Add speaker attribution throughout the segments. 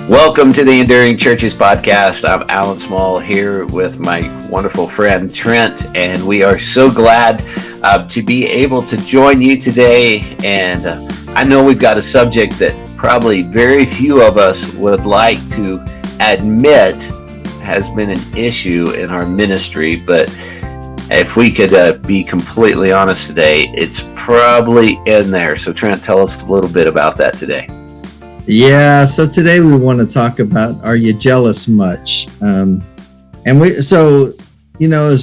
Speaker 1: Welcome to the Enduring Churches podcast. I'm Alan Small here with my wonderful friend Trent, and we are so glad to be able to join you today. And I know we've got a subject that probably very few of us would like to admit has been an issue in our ministry, but if we could be completely honest today, it's probably in there. So Trent, tell us a little bit about that today.
Speaker 2: Yeah, so today we want to talk about, are you jealous much? As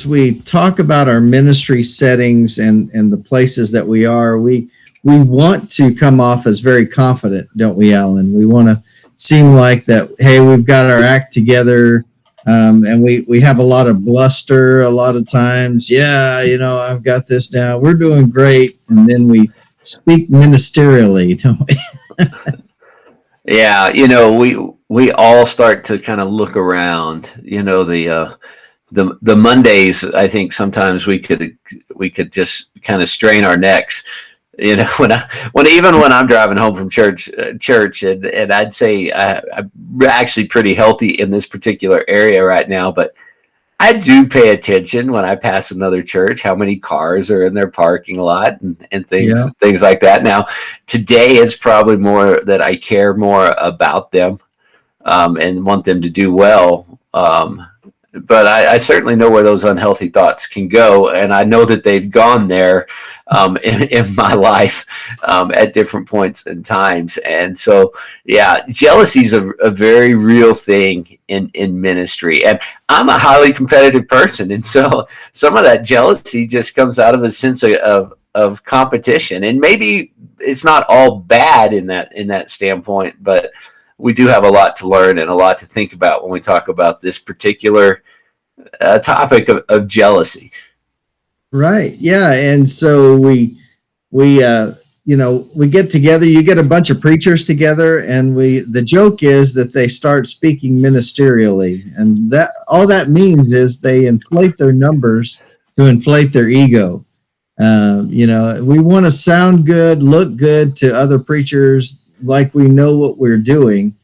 Speaker 2: we talk about our ministry settings and the places that we are, we want to come off as very confident, don't we, Alan? We want to seem like that, hey, we've got our act together, and we have a lot of bluster a lot of times. Yeah, I've got this down. We're doing great. And then we speak ministerially, don't we?
Speaker 1: Yeah, we all start to kind of look around. The Mondays. I think sometimes we could just kind of strain our necks. When I'm driving home from church, and I'd say I'm actually pretty healthy in this particular area right now, but I do pay attention when I pass another church, how many cars are in their parking lot and things like that. Now, today it's probably more that I care more about them and want them to do well. But I certainly know where those unhealthy thoughts can go, and I know that they've gone there in my life at different points and times. And so, yeah, jealousy is a very real thing in ministry. And I'm a highly competitive person, and so some of that jealousy just comes out of a sense of competition. And maybe it's not all bad in that standpoint, but we do have a lot to learn and a lot to think about when we talk about this particular topic of jealousy.
Speaker 2: Right. Yeah. And so we get together, you get a bunch of preachers together, and the joke is that they start speaking ministerially. And that all that means is they inflate their numbers to inflate their ego. We want to sound good, look good to other preachers, like we know what we're doing.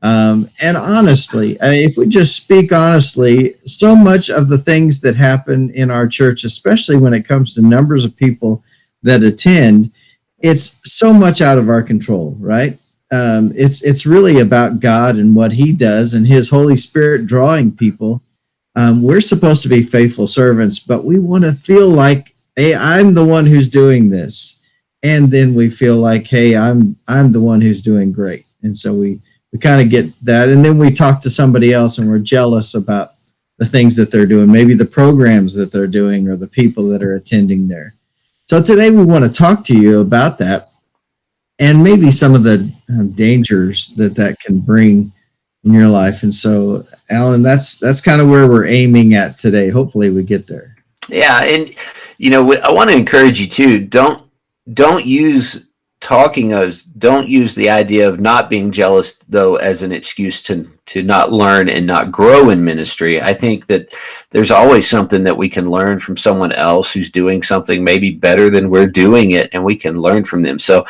Speaker 2: And honestly, if we just speak honestly, so much of the things that happen in our church, especially when it comes to numbers of people that attend, it's so much out of our control, right? It's really about God and what He does and His Holy Spirit drawing people. We're supposed to be faithful servants, but we want to feel like, hey, I'm the one who's doing this. And then we feel like, hey, I'm the one who's doing great. And so we kind of get that. And then we talk to somebody else and we're jealous about the things that they're doing, maybe the programs that they're doing or the people that are attending there. So today we want to talk to you about that and maybe some of the dangers that can bring in your life. And so, Alan, that's kind of where we're aiming at today. Hopefully we get there.
Speaker 1: Yeah. And, I want to encourage you too. Don't use the idea of not being jealous, though, as an excuse to not learn and not grow in ministry. I think that there's always something that we can learn from someone else who's doing something maybe better than we're doing it, and we can learn from them. So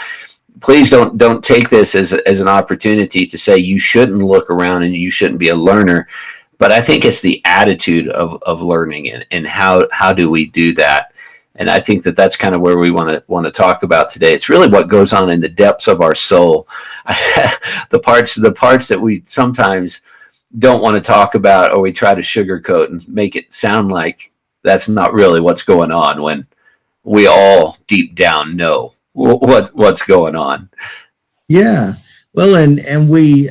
Speaker 1: please don't take this as an opportunity to say you shouldn't look around and you shouldn't be a learner. But I think it's the attitude of learning and how do we do that. And I think that's kind of where we want to talk about today. It's really what goes on in the depths of our soul, the parts that we sometimes don't want to talk about, or we try to sugarcoat and make it sound like that's not really what's going on, when we all deep down know what's going on.
Speaker 2: Yeah. Well, and we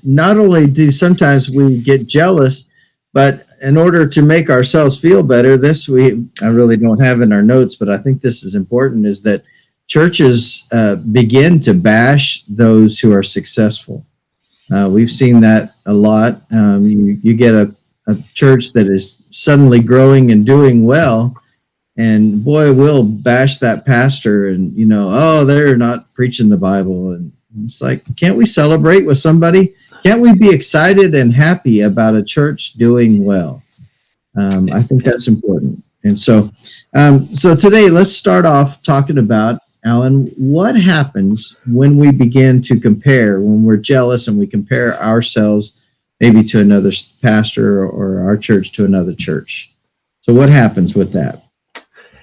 Speaker 2: not only do sometimes we get jealous, but in order to make ourselves feel better, I really don't have in our notes, but I think this is important, is that churches begin to bash those who are successful. We've seen that a lot. You get a church that is suddenly growing and doing well, and boy, we'll bash that pastor and, they're not preaching the Bible. And it's like, can't we celebrate with somebody? Can't we be excited and happy about a church doing well? I think that's important. And so today, let's start off talking about Alan, what happens when we begin to compare, when we're jealous and we compare ourselves maybe to another pastor or our church to another church? So what happens with that?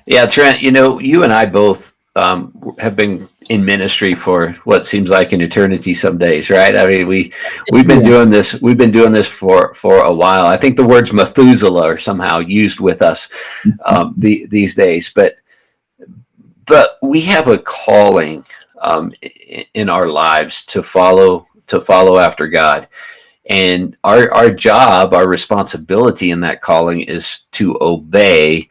Speaker 1: Yeah, Trent, you and I both have been in ministry for what seems like an eternity some days, right? I mean, we've been
Speaker 2: Yeah.
Speaker 1: doing this. We've been doing this for a while. I think the words Methuselah are somehow used with us these days, but we have a calling in our lives to follow after God. And our job, our responsibility in that calling is to obey.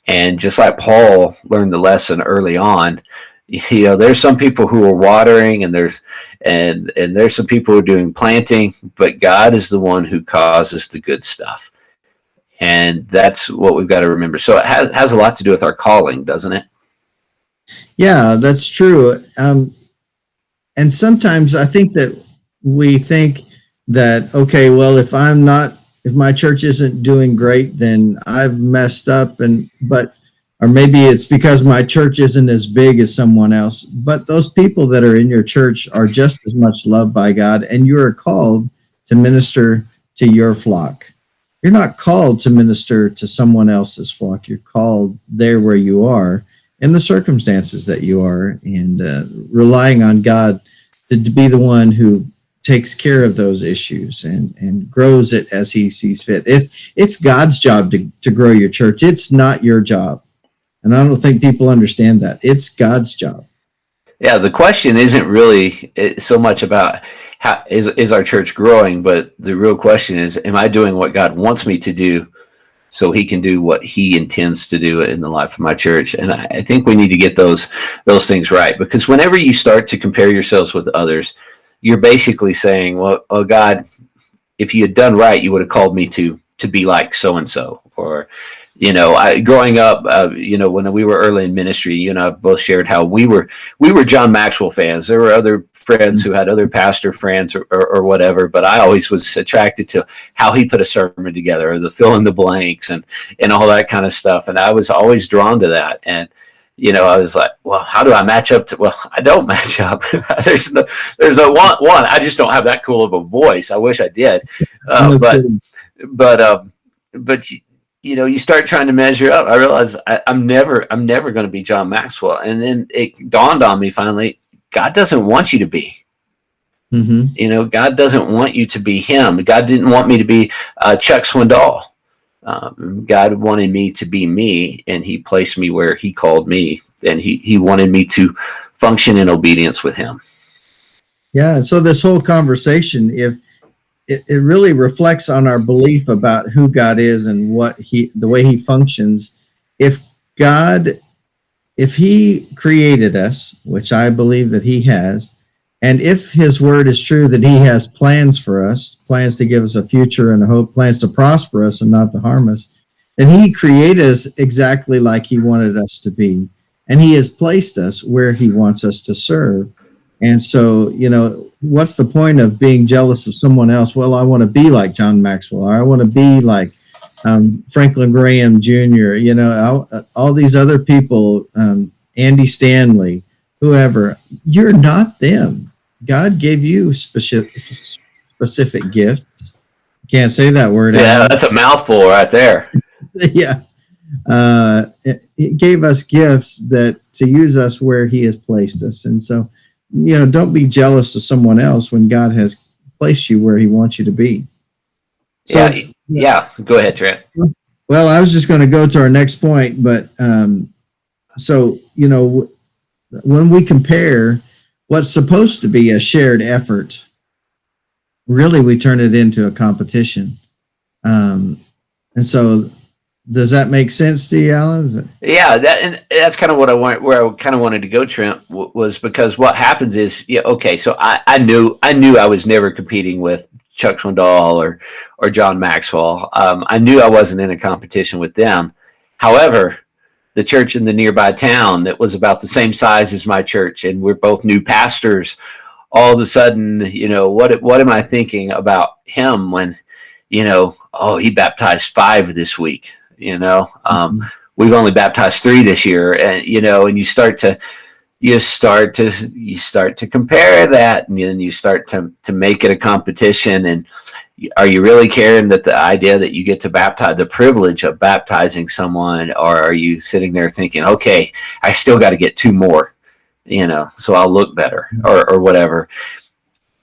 Speaker 1: And just like Paul learned the lesson early on, there's some people who are watering, and there's some people who are doing planting, but God is the one who causes the good stuff. And that's what we've got to remember. So it has a lot to do with our calling, doesn't it?
Speaker 2: Yeah, that's true. And sometimes I think that we think that, okay, well, if my church isn't doing great, then I've messed up, or maybe it's because my church isn't as big as someone else. But those people that are in your church are just as much loved by God, and you are called to minister to your flock. You're not called to minister to someone else's flock. You're called there where you are, in the circumstances that you are, and relying on God to be the one who takes care of those issues and grows it as he sees fit. It's God's job to grow your church. It's not your job. And I don't think people understand that. It's God's job.
Speaker 1: Yeah, the question isn't really so much about how is our church growing, but the real question is, am I doing what God wants me to do so he can do what he intends to do in the life of my church? And I think we need to get those things right, because whenever you start to compare yourselves with others, you're basically saying, well, oh God, if you had done right, you would have called me to be like so and so. Or growing up, when we were early in ministry, you and I both shared how we were John Maxwell fans. There were other friends who had other pastor friends or whatever, but I always was attracted to how he put a sermon together, or the fill in the blanks and all that kind of stuff. And I was always drawn to that. And I was like, well, how do I match up to? Well, I don't match up. there's no one. I just don't have that cool of a voice. I wish I did,
Speaker 2: No
Speaker 1: but
Speaker 2: kidding.
Speaker 1: but you start trying to measure up. I realized I'm never going to be John Maxwell. And then it dawned on me finally, God doesn't want you to be.
Speaker 2: Mm-hmm.
Speaker 1: God doesn't want you to be him. God didn't want me to be Chuck Swindoll. God wanted me to be me, and he placed me where he called me, and he wanted me to function in obedience with him.
Speaker 2: Yeah. So this whole conversation, if it really reflects on our belief about who God is and the way he functions. If he created us, which I believe that he has, and if his word is true that he has plans for us, plans to give us a future and a hope, plans to prosper us and not to harm us, then he created us exactly like he wanted us to be. And he has placed us where he wants us to serve. And so, what's the point of being jealous of someone else? Well, I want to be like John Maxwell, or I want to be like Franklin Graham Jr., all these other people, Andy Stanley, whoever. You're not them. God gave you specific gifts. Can't say that word.
Speaker 1: Yeah,
Speaker 2: Alan.
Speaker 1: that's a mouthful right there.
Speaker 2: Yeah. He gave us gifts that to use us where he has placed us. And so, don't be jealous of someone else when God has placed you where he wants you to be.
Speaker 1: So, yeah. Go ahead, Trent.
Speaker 2: Well, I was just going to go to our next point, but when we compare what's supposed to be a shared effort, really we turn it into a competition. And so, does that make sense to you, Alan?
Speaker 1: Yeah, that's kind of what I want. Where I kind of wanted to go, Trent, was because what happens is, okay. So I knew I was never competing with Chuck Swindoll or John Maxwell. I knew I wasn't in a competition with them. However, the church in the nearby town that was about the same size as my church, and we're both new pastors. All of a sudden, what am I thinking about him when, he baptized 5 this week. We've only baptized 3 this year, and and you start to you start to compare that, and then you start to make it a competition. And are you really caring that the idea that you get to baptize, the privilege of baptizing someone, or are you sitting there thinking, okay, I still got to get two more, so I'll look better, or whatever.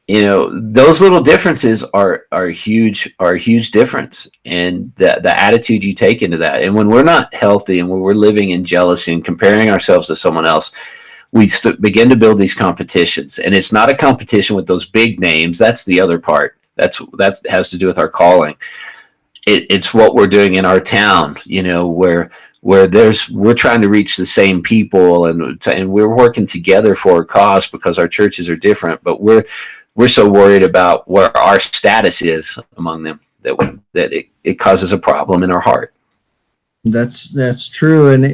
Speaker 1: Those little differences are huge difference, and the attitude you take into that. And when we're not healthy, and when we're living in jealousy and comparing ourselves to someone else, we begin to build these competitions. And it's not a competition with those big names. That's the other part. That has to do with our calling. It's what we're doing in our town, where we're trying to reach the same people, and we're working together for a cause, because our churches are different, but we're so worried about where our status is among them that it causes a problem in our heart.
Speaker 2: That's true. And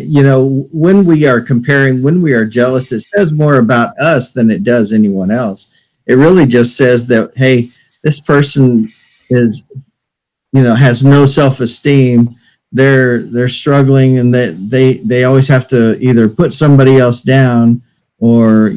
Speaker 2: when we are comparing, when we are jealous, it says more about us than it does anyone else. It really just says that, hey, this person is, has no self-esteem. They're struggling, and that they always have to either put somebody else down, or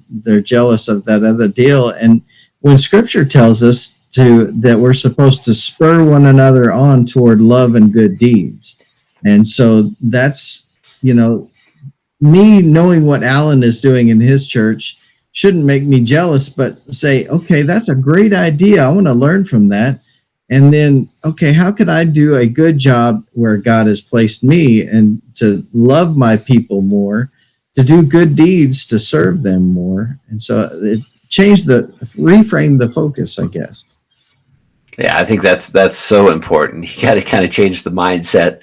Speaker 2: they're jealous of that other deal. And when Scripture tells us that we're supposed to spur one another on toward love and good deeds. And so that's, me knowing what Alan is doing in his church shouldn't make me jealous, but say, okay, that's a great idea. I want to learn from that. And then, okay, how could I do a good job where God has placed me, and to love my people more, to do good deeds, to serve them more? And so it reframe the focus, I guess.
Speaker 1: Yeah, I think that's so important. You got to kind of change the mindset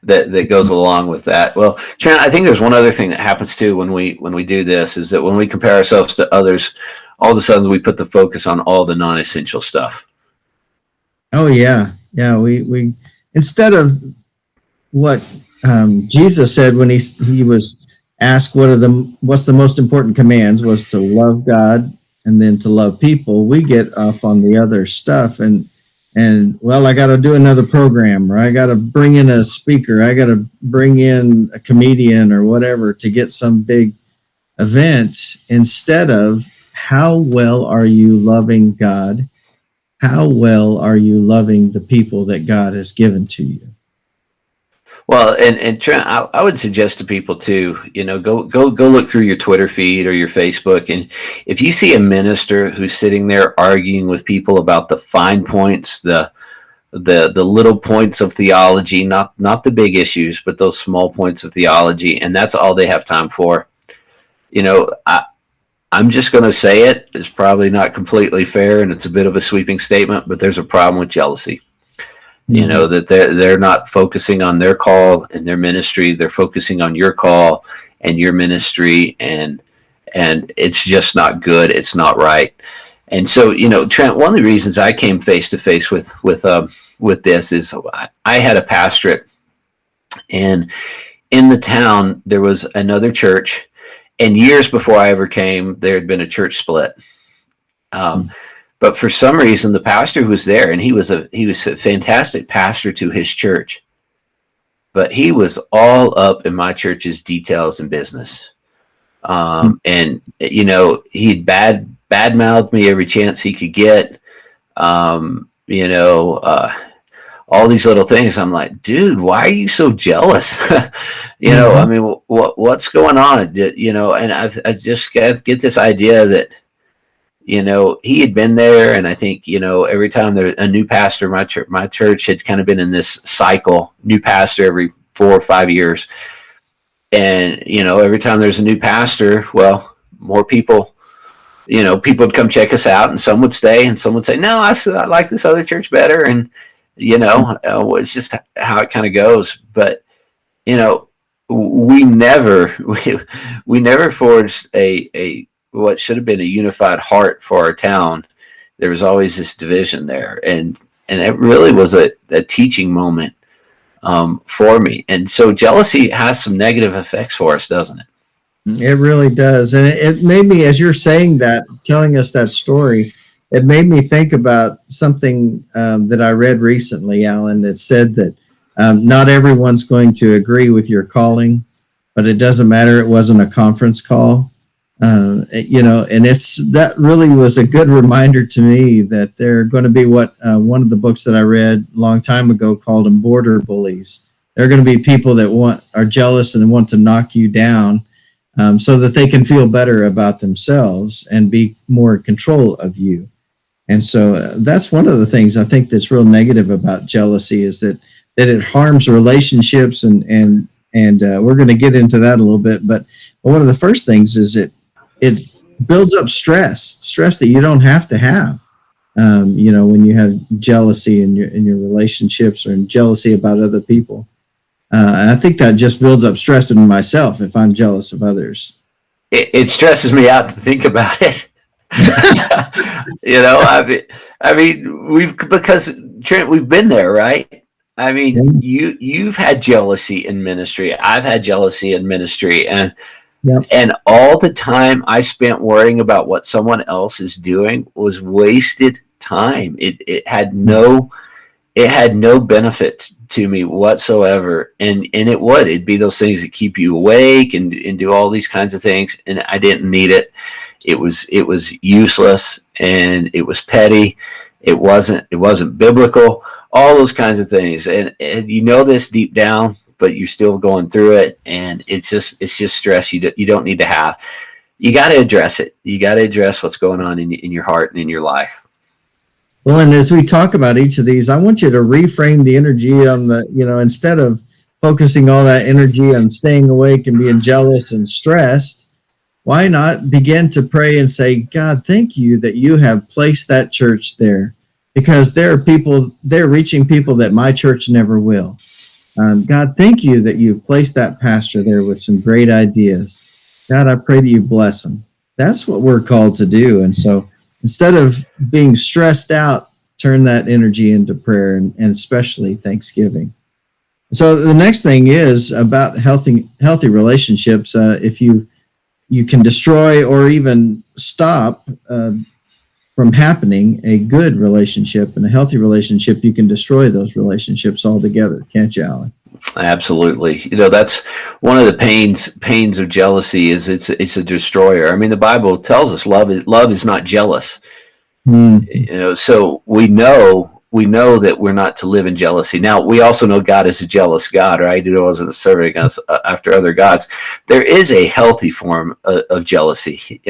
Speaker 1: that goes along with that. Well, Trent, I think there's one other thing that happens too when we do this, is that when we compare ourselves to others, all of a sudden we put the focus on all the non-essential stuff.
Speaker 2: Oh yeah. We instead of what Jesus said when he was asked what's the most important commands, was to love God and then to love people. We get off on the other stuff, and well, I got to do another program, or I got to bring in a speaker, I got to bring in a comedian or whatever to get some big event, instead of how well are you loving God? How well are you loving the people that God has given to you?
Speaker 1: Well, and Trent, I would suggest to people too, go look through your Twitter feed or your Facebook, and if you see a minister who's sitting there arguing with people about the fine points, the little points of theology, not the big issues, but those small points of theology, and that's all they have time for, I'm just going to say it. It's probably not completely fair, and it's a bit of a sweeping statement, but there's a problem with jealousy. That they're not focusing on their call and their ministry. They're focusing on your call and your ministry, and it's just not good. It's not right. And so, Trent, one of the reasons I came face to face with this is I had a pastorate, and in the town there was another church, and years before I ever came, there had been a church split. But for some reason, the pastor who was there, and he was a fantastic pastor to his church, but he was all up in my church's details and business. And he'd bad-mouthed me every chance he could get. All these little things. I'm like, dude, why are you so jealous? I mean, what's going on? And I just get this idea that, he had been there, and I think, every time there's a new pastor, my church had kind of been in this cycle, new pastor every 4 or 5 years. And, every time there's a new pastor, well, more people, people would come check us out, and some would stay, and some would say, no, I like this other church better. And, it's just how it kind of goes. But, we never forged a what should have been a unified heart for our town. There was always this division there, and it really was a teaching moment for me. And so jealousy has some negative effects for us, doesn't it?
Speaker 2: It really does. And it made me, as you're saying that, telling us that story, it made me think about something that I read recently, Alan. It said that not everyone's going to agree with your calling, but it doesn't matter. It wasn't a conference call. And that really was a good reminder to me that they're going to be what one of the books that I read a long time ago called them border bullies. They're going to be people that are jealous and want to knock you down, so that they can feel better about themselves and be more in control of you. And so that's one of the things I think that's real negative about jealousy, is that it harms relationships, and we're going to get into that a little bit. But one of the first things is it builds up stress that you don't have to have. When you have jealousy in your relationships, or in jealousy about other people. I think that just builds up stress in myself if I'm jealous of others.
Speaker 1: It stresses me out to think about it. I mean, because Trent, we've been there, right? I mean,
Speaker 2: Yeah.
Speaker 1: you've had jealousy in ministry. I've had jealousy in ministry, and
Speaker 2: Yep.
Speaker 1: and all the time I spent worrying about what someone else is doing was wasted time. It had no benefit to me whatsoever. And it'd be those things that keep you awake and do all these kinds of things. And I didn't need it. It was useless, and it was petty. It wasn't biblical, all those kinds of things. And this deep down, but you're still going through it. And it's just stress you don't need to have. You got to address it. You got to address what's going on in your heart and in your life.
Speaker 2: Well, and as we talk about each of these, I want you to reframe the energy on instead of focusing all that energy on staying awake and being jealous and stressed, why not begin to pray and say, God, thank you that you have placed that church there, because they're reaching people that my church never will. God, thank you that you've placed that pastor there with some great ideas. God, I pray that you bless them. That's what we're called to do. And so instead of being stressed out, turn that energy into prayer, and especially thanksgiving. So the next thing is about healthy relationships. If you can destroy or even stop from happening a good relationship and a healthy relationship, you can destroy those relationships altogether, can't you, Alan?
Speaker 1: Absolutely. That's one of the pains of jealousy, is it's a destroyer. I mean, the Bible tells us love is not jealous. So we know that we're not to live in jealousy. Now, we also know God is a jealous God, right? He wasn't serving us after other gods. There is a healthy form of jealousy,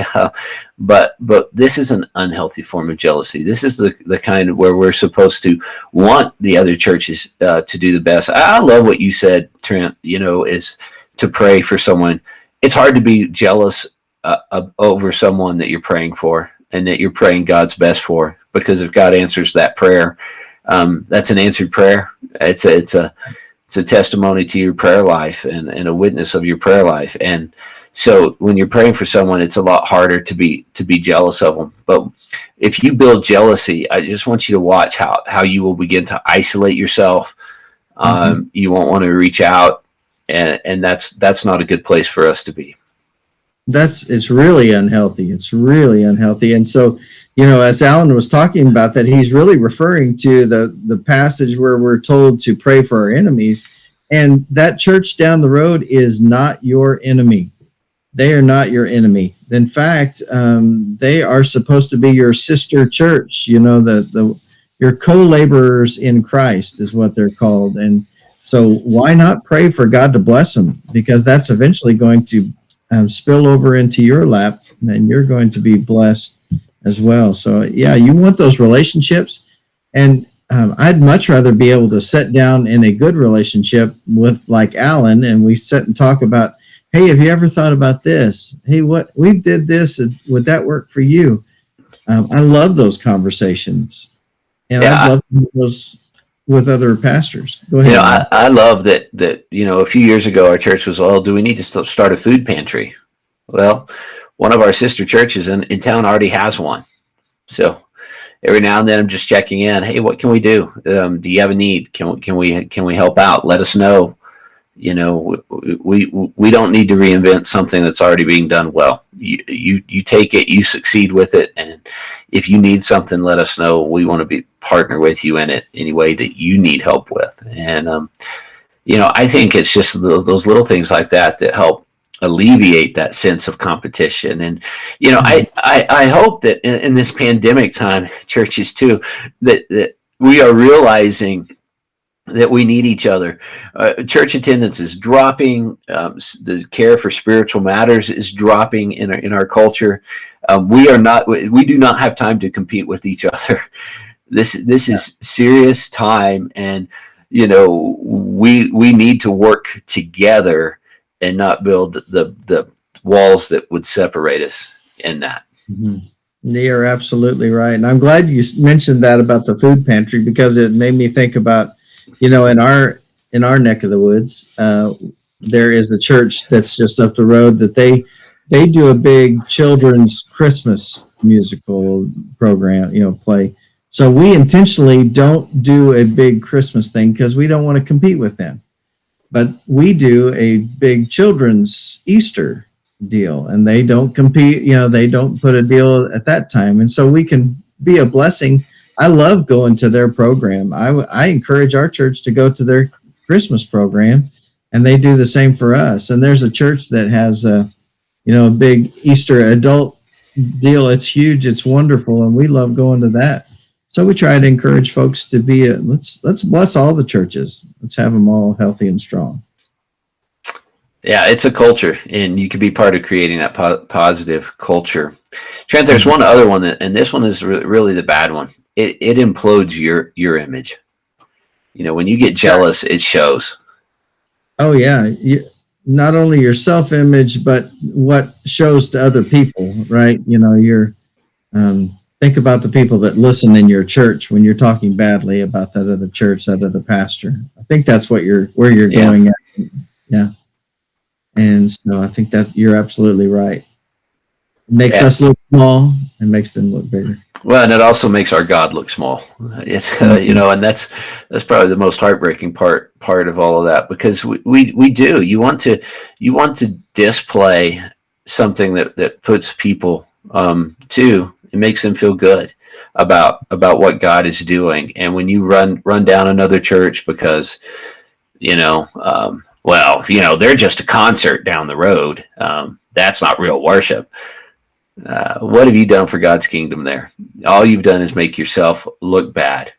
Speaker 1: but this is an unhealthy form of jealousy. This is the kind of where we're supposed to want the other churches to do the best. I love what you said, Trent, is to pray for someone. It's hard to be jealous over someone that you're praying for and that you're praying God's best for, because if God answers that prayer, that's an answered prayer. It's a testimony to your prayer life and a witness of your prayer life. And so when you're praying for someone, it's a lot harder to be jealous of them. But if you build jealousy, I just want you to watch how you will begin to isolate yourself. You won't want to reach out, and that's not a good place for us to be.
Speaker 2: It's really unhealthy. It's really unhealthy. And so, as Alan was talking about that, he's really referring to the passage where we're told to pray for our enemies. And that church down the road is not your enemy. They are not your enemy. In fact, they are supposed to be your sister church. Your co-laborers in Christ is what they're called. And so why not pray for God to bless them? Because that's eventually going to spill over into your lap, and you're going to be blessed as well. So yeah, you want those relationships, and I'd much rather be able to sit down in a good relationship with like Alan, and we sit and talk about, hey, have you ever thought about this? Hey, what we did this, would that work for you? I love those conversations, and
Speaker 1: Yeah,
Speaker 2: I'd love to do those with other pastors. Go ahead.
Speaker 1: I love that a few years ago our church was, well, do we need to start a food pantry? Well, one of our sister churches in town already has one. So every now and then I'm just checking in. Hey, what can we do? Do you have a need? Can we help out? Let us know. We don't need to reinvent something that's already being done well. You take it, you succeed with it, and if you need something, let us know. We want to partner with you in it any way that you need help with. And I think it's just those little things like that help alleviate that sense of competition. And
Speaker 2: Mhm.
Speaker 1: I hope that in this pandemic time, churches too, that we are realizing that we need each other. Church attendance is dropping. The care for spiritual matters is dropping in our culture. We do not have time to compete with each other. This is serious time, and we need to work together and not build the walls that would separate us in that.
Speaker 2: Mhm. You're absolutely right. And I'm glad you mentioned that about the food pantry, because it made me think about, in our neck of the woods, there is a church that's just up the road that they do a big children's Christmas musical program, play. So we intentionally don't do a big Christmas thing because we don't want to compete with them. But we do a big children's Easter deal, and they don't compete. They don't put a deal at that time, and so we can be a blessing. I love going to their program. I encourage our church to go to their Christmas program, and they do the same for us. And there's a church that has a big Easter adult deal. It's huge. It's wonderful, and we love going to that. So we try to encourage folks to be let's bless all the churches. Let's have them all healthy and strong.
Speaker 1: Yeah, it's a culture, and you could be part of creating that positive culture. Trent, there's one other one and this one is really the bad one. It implodes your image. When you get jealous, it shows.
Speaker 2: Oh yeah, not only your self image, but what shows to other people, right? You're think about the people that listen in your church when you're talking badly about that other church, that other pastor. I think that's where you're
Speaker 1: Yeah.
Speaker 2: going at. Yeah. And so I think that you're absolutely right. It makes
Speaker 1: Yeah.
Speaker 2: us look small and makes them look bigger.
Speaker 1: Well, and it also makes our God look small. And that's probably the most heartbreaking part of all of that, because we do. You want to display something that puts people to. It makes them feel good about what God is doing. And when you run down another church because they're just a concert down the road, that's not real worship. What have you done for God's kingdom there? All you've done is make yourself look bad.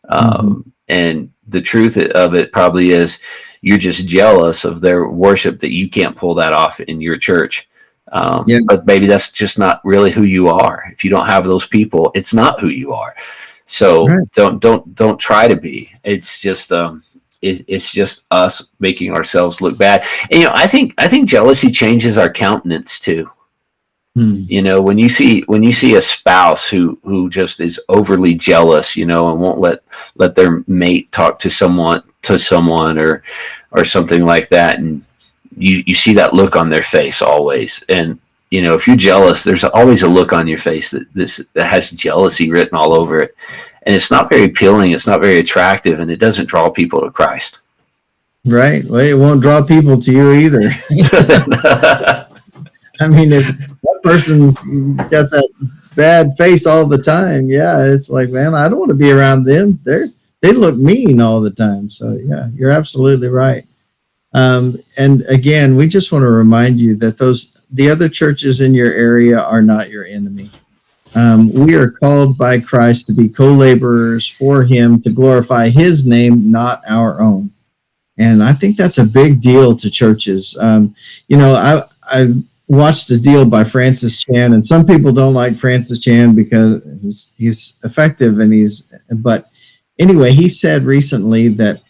Speaker 1: And the truth of it probably is you're just jealous of their worship, that you can't pull that off in your church. But maybe that's just not really who you are. If you don't have those people, it's not who you are. So don't try to be. It's just it's just us making ourselves look bad. And I think jealousy changes our countenance too. When you see a spouse who just is overly jealous, and won't let their mate talk to someone or something like that, and you see that look on their face always. And if you're jealous, there's always a look on your face that has jealousy written all over it, and it's not very appealing. It's not very attractive, and it doesn't draw people to Christ.
Speaker 2: Right. Well, it won't draw people to you either. I mean, if that person's got that bad face all the time, yeah, it's like, man, I don't want to be around them. They look mean all the time. So yeah, you're absolutely right. And again, we just want to remind you that the other churches in your area are not your enemy. We are called by Christ to be co-laborers for Him, to glorify His name, not our own. And I think that's a big deal to churches. I watched a deal by Francis Chan, and some people don't like Francis Chan because he's effective, but anyway, he said recently that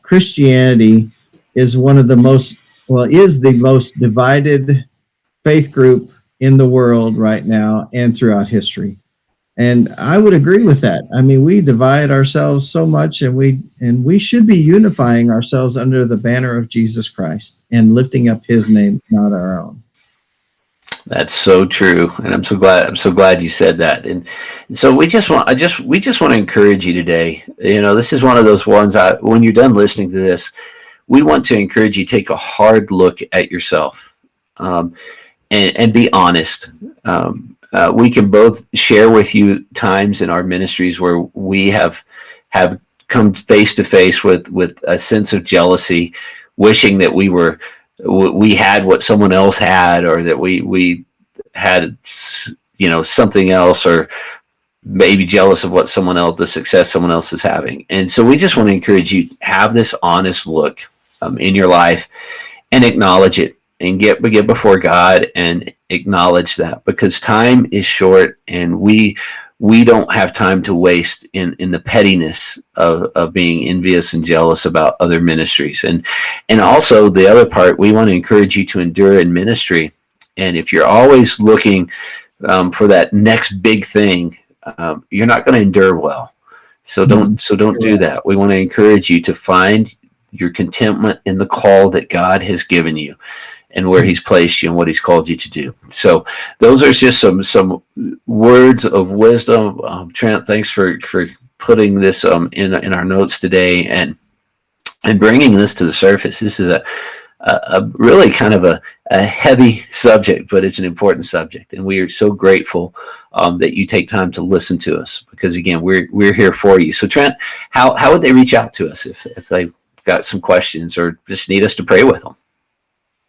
Speaker 2: Christianity is is the most divided faith group in the world right now and throughout history. And I would agree with that. I mean, we divide ourselves so much, and we should be unifying ourselves under the banner of Jesus Christ and lifting up His name, not our own.
Speaker 1: That's so true, and I'm so glad you said that. And so we just want to encourage you today. This is one of those ones. When you're done listening to this, we want to encourage you to take a hard look at yourself, and be honest. We can both share with you times in our ministries where we have come face to face with a sense of jealousy, wishing that we were we had what someone else had, or that we had, something else, or maybe jealous of what someone else, the success someone else is having. And so we just want to encourage you to have this honest look in your life and acknowledge it, and get before God and acknowledge that, because time is short, and we don't have time to waste in the pettiness of being envious and jealous about other ministries. And also the other part, we want to encourage you to endure in ministry. And if you're always looking for that next big thing, you're not going to endure well. So don't do that. We want to encourage you to find your contentment in the call that God has given you, and where he's placed you and what he's called you to do. So those are just some words of wisdom. Trent, thanks for putting this in our notes today, and bringing this to the surface. This is a really kind of a heavy subject, but it's an important subject. And we are so grateful that you take time to listen to us, because again, we're here for you. So Trent, how would they reach out to us if they've got some questions or just need us to pray with them?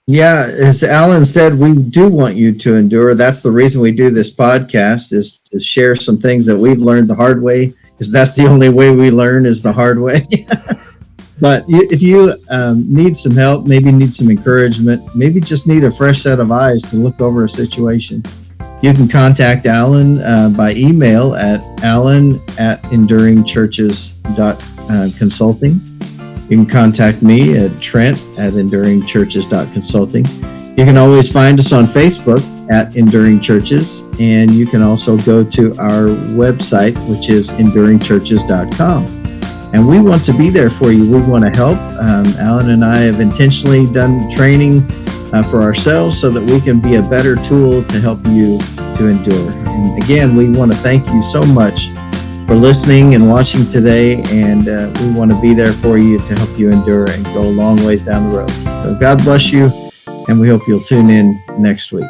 Speaker 2: Yeah, as Alan said, we do want you to endure. That's the reason we do this podcast, is to share some things that we've learned the hard way, because that's the only way we learn, is the hard way. But if you need some help, maybe need some encouragement, maybe just need a fresh set of eyes to look over a situation, you can contact Alan by email at alan@enduringchurches.consulting. You can contact me at trent@enduringchurches.consulting. You can always find us on Facebook at Enduring Churches, and you can also go to our website, which is enduringchurches.com. And we want to be there for you. We want to help. Alan and I have intentionally done training for ourselves so that we can be a better tool to help you to endure. And again, we want to thank you so much for listening and watching today, and we want to be there for you to help you endure and go a long ways down the road. So God bless you, and we hope you'll tune in next week.